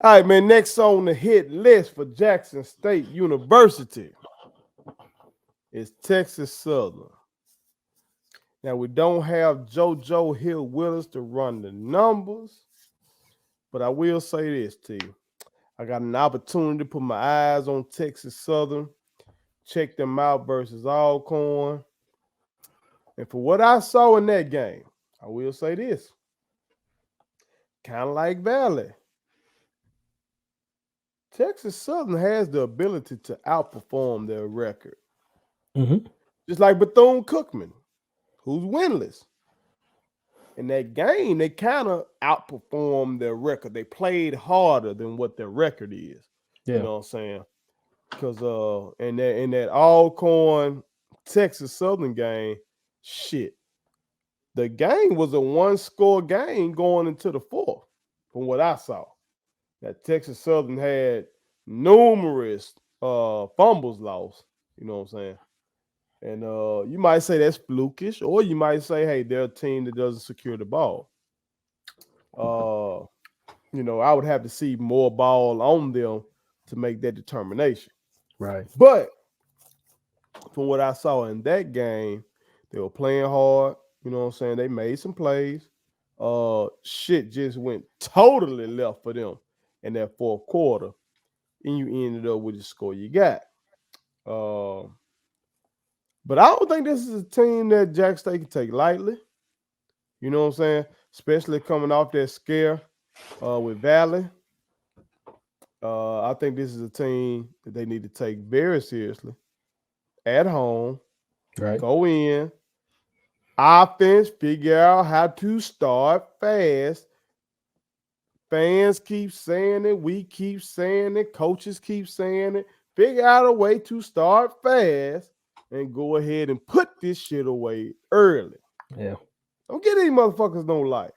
All right, man. Next on the hit list for Jackson State University is Texas Southern. Now we don't have JoJo Hill Willis to run the numbers, but I will say this to you. I got an opportunity to put my eyes on Texas Southern, check them out versus Alcorn. And for what I saw in that game, I will say this. Kind of like Valley. Texas Southern has the ability to outperform their record. Mm-hmm. Just like Bethune-Cookman, who's winless. In that game, they kind of outperformed their record. They played harder than what their record is. You Yeah. know what I'm saying? Because in that Alcorn Texas Southern game, shit, the game was a one-score game going into the fourth, from what I saw. That Texas Southern had numerous fumbles lost. You know what I'm saying? And you might say that's flukish, or you might say, hey, they're a team that doesn't secure the ball. Uh, I would have to see more ball on them to make that determination. Right. But from what I saw in that game, they were playing hard. You know what I'm saying? They made some plays. Shit just went totally left for them in that fourth quarter, and you ended up with the score you got. Uh, but I don't think this is a team that Jack State can take lightly. You know what I'm saying? Especially coming off that scare with Valley. I think this is a team that they need to take very seriously at home. Right. Go in, offense, figure out how to start fast. Fans keep saying it, we keep saying it, coaches keep saying it. Figure out a way to start fast and go ahead and put this shit away early. Yeah. Don't get these motherfuckers no life.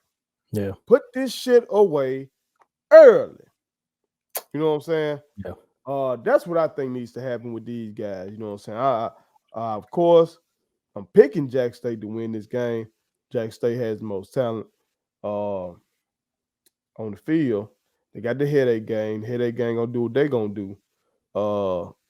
Yeah. Put this shit away early. You know what I'm saying? Yeah. That's what I think needs to happen with these guys. You know what I'm saying? Of course, I'm picking Jack State to win this game. Jack State has the most talent on the field. They got the headache game. Headache gang gonna do what they gonna do.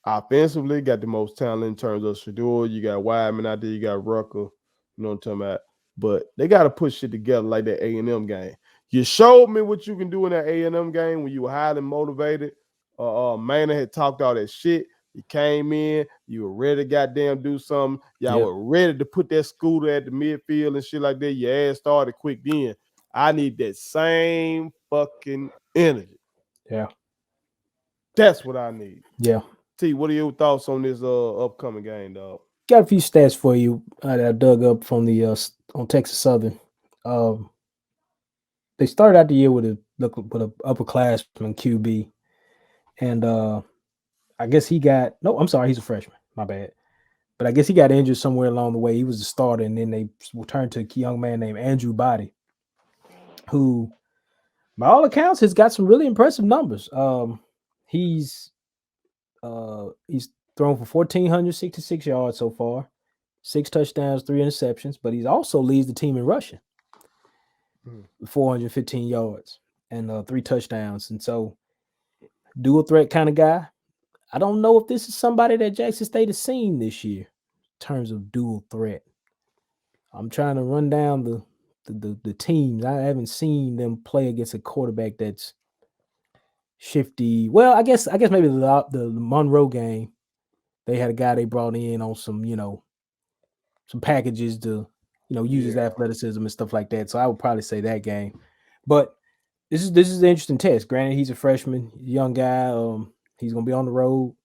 Offensively, got the most talent in terms of Shador. You got Wideman out there. You got Rucker. You know what I'm talking about. But they got to put shit together like that A&M game. You showed me what you can do in that A&M game when you were highly motivated. Manor had talked all that shit. You came in, you were ready to goddamn do something. Y'all Yep. were ready to put that scooter at the midfield and shit like that. Your ass started quick then. I need that same fucking energy. Yeah. That's what I need. Yeah. T, what are your thoughts on this upcoming game, dog? Got a few stats for you that I dug up from the on Texas Southern. Um, they started out the year with a upperclassman QB, and I guess he got no. I'm sorry, he's a freshman. My bad. But I guess he got injured somewhere along the way. He was a starter, and then they turned to a young man named Andrew Body, who, by all accounts, has got some really impressive numbers. He's thrown for 1,466 yards so far, 6 touchdowns, 3 interceptions, but he also leads the team in rushing, Mm. 415 yards and 3 touchdowns. And so, dual threat kind of guy. I don't know if this is somebody that Jackson State has seen this year in terms of dual threat. I'm trying to run down the teams. I haven't seen them play against a quarterback that's shifty. Well, I guess maybe the Monroe game, they had a guy they brought in on some packages to use his Yeah. athleticism and stuff like that. So I would probably say that game. But this is an interesting test. Granted, he's a freshman, young guy. He's gonna be on the road,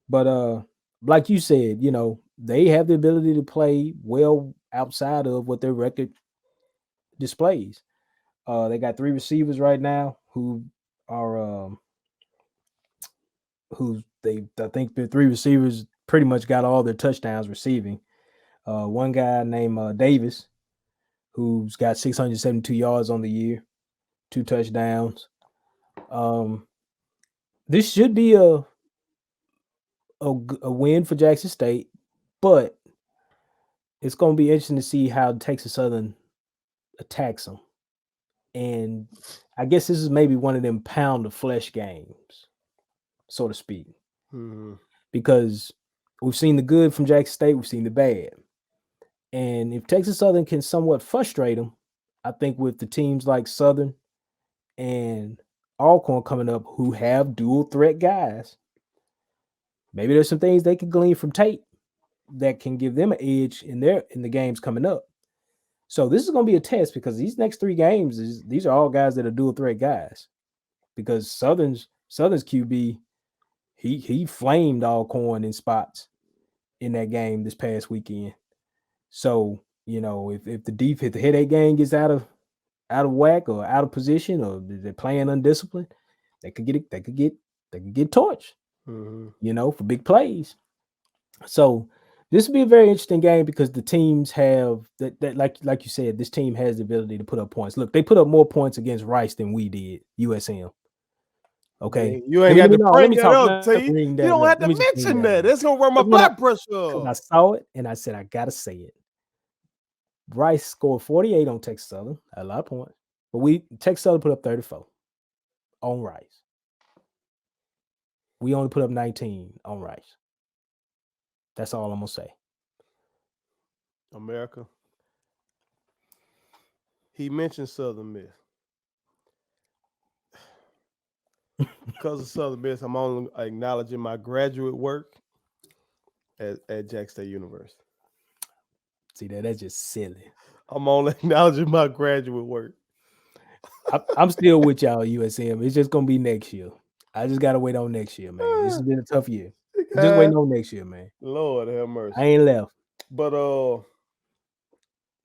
but like you said, they have the ability to play well outside of what their record displays. They got 3 receivers right now are who I think the 3 receivers pretty much got all their touchdowns receiving. One guy named Davis, who's got 672 yards on the year, 2 touchdowns. Um, this should be a win for Jackson State, but it's going to be interesting to see how Texas Southern attacks them. And I guess this is maybe one of them pound of flesh games, so to speak, Mm-hmm. because we've seen the good from Jackson State, we've seen the bad. And if Texas Southern can somewhat frustrate them, I think with the teams like Southern and Alcorn coming up who have dual threat guys, maybe there's some things they can glean from tape that can give them an edge in the games coming up. So this is going to be a test because these next 3 games these are all guys that are dual threat guys. Because Southern's QB, he flamed Alcorn in spots in that game this past weekend. So if the headache game gets out of whack or out of position or they're playing undisciplined, they could get torched, for big plays. So this will be a very interesting game because the teams have that like you said, this team has the ability to put up points. Look, they put up more points against Rice than we did, USM. Okay. You ain't got to Let bring me that talk. up, Let me T. bring You that don't up. have Let to me just bring mention that that. up. That's gonna run my Because blood pressure I up. saw it and I said I gotta say it. Rice scored 48 on Texas Southern, a lot of points, but Texas Southern put up 34 on Rice. We only put up 19 on Rice. That's all I'm gonna say. America. He mentioned Southern Miss. Because of Southern Miss, I'm only acknowledging my graduate work at Jackson State University. See that's just silly. I'm only acknowledging my graduate work. I'm still with y'all, USM. It's just gonna be next year. I just gotta wait on next year, man. This has been a tough year. Just waiting on next year, man. Lord have I mercy. ain't left. But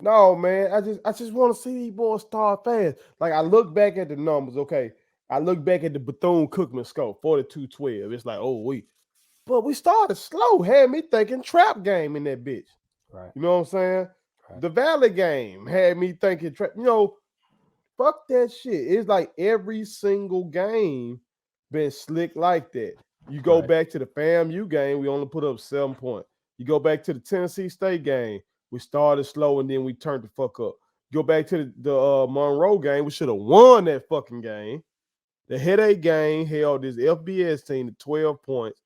no, man. I just want to see these boys start fast. Like I look back at the numbers. Okay, I look back at the Bethune-Cookman score, 42-12. It's like, oh, but we started slow. Had me thinking trap game in that bitch. Right. You know what I'm saying? Right. The Valley game had me thinking trap. Fuck that shit. It's like every single game been slick like that. You go back to the FAMU game, we only put up 7 points. You go back to the Tennessee State game, we started slow and then we turned the fuck up. Go back to the Monroe game, we should have won that fucking game. The headache game held this FBS team to 12 points.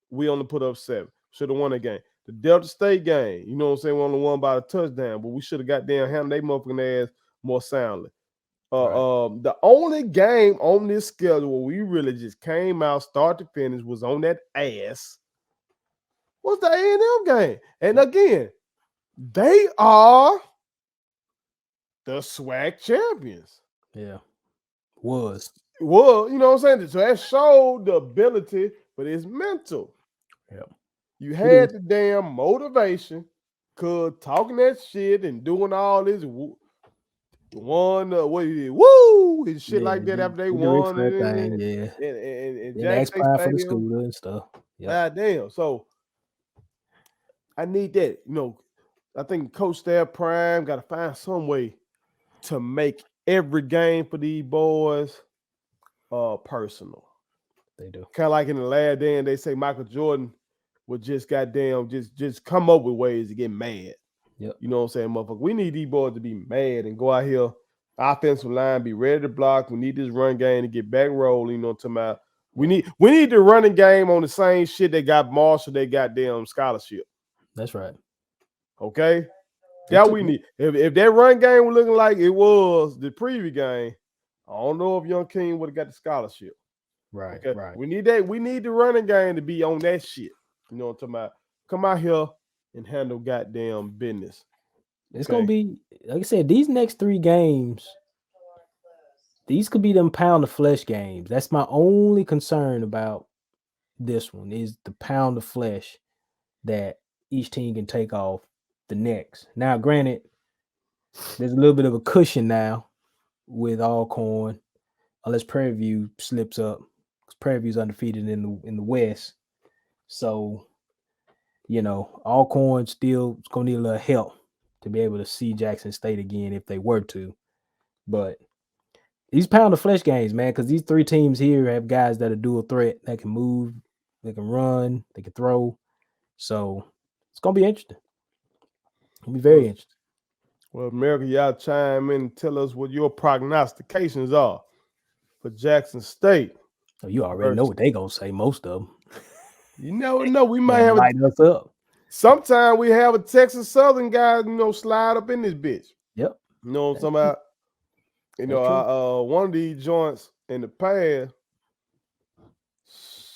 We only put up 7. Should have won that game. The Delta State game, you know what I'm saying? We only won by a touchdown, but we should have got down handled they motherfucking ass more soundly. The only game on this schedule where we really just came out start to finish was on that ass was the A&M game. And again, they are the SWAC champions. Yeah. Was. Well, you know what I'm saying? So that showed the ability, but it's mental. Yeah. You had the damn motivation, cause talking that shit and doing all this won what he did, woo, and shit like that after they won it in Jackson State for the Stadium school and stuff. God damn. So I need that. I think Coach Stab Prime got to find some way to make every game for these boys personal. They do. Kind of like in the last day, and they say Michael Jordan would just goddamn just come up with ways to get mad. Yep. You know what I'm saying, motherfucker? We need these boys to be mad and go out here, offensive line, be ready to block. We need this run game to get back rolling. You know what I'm talking about? We need the running game on the same shit that got Marshall, they got damn scholarship. That's right. Okay? That we need. If that run game was looking like it was the previous game, I don't know if Young King would have got the scholarship. Right, okay? right. We need that. We need the running game to be on that shit. You know what I'm talking about? Come out here and handle goddamn business. It's gonna be, like I said, these next 3 games, these could be them pound of flesh games. That's my only concern about this one is the pound of flesh that each team can take off the next. Now, granted, there's a little bit of a cushion now with Alcorn, unless Prairie View slips up. Because Prairie View's undefeated in the West. So, Alcorn still is gonna need a little help to be able to see Jackson State again if they were to. But these pound of flesh games, man, because these 3 teams here have guys that are dual threat, that can move, they can run, they can throw. So it's gonna be interesting. It'll be very interesting. Well, America, y'all chime in and tell us what your prognostications are for Jackson State. Oh, you already know what they gonna say. Most of them. You never know. We might have light us up. Sometime we have a Texas Southern guy, slide up in this bitch. Yep. You know what I'm talking about? One of these joints in the past,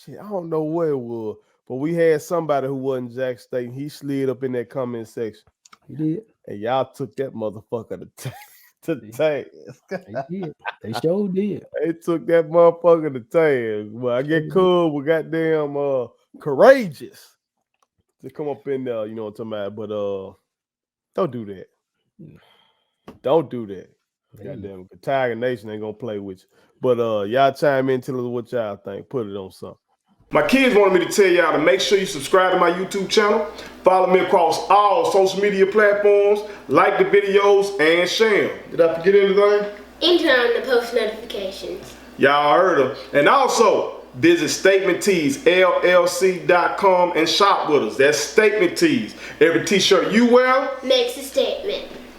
shit, I don't know what it was, but we had somebody who wasn't Jack State. He slid up in that comment section. He did. And y'all took that motherfucker to the task. They did. They sure did. They took that motherfucker to task. Well, I get cool. We goddamn courageous to come up in there. You know what I'm talking about? But don't do that. Don't do that. Goddamn, Tiger Nation ain't gonna play with you. But y'all chime in, tell us what y'all think. Put it on something. My kids wanted me to tell y'all to make sure you subscribe to my YouTube channel, follow me across all social media platforms, like the videos, and share them. Did I forget anything? And turn on the post notifications. Y'all heard them. And also, visit Statement Tees, LLC.com and shop with us. That's Statement Tees. Every t-shirt you wear makes a statement.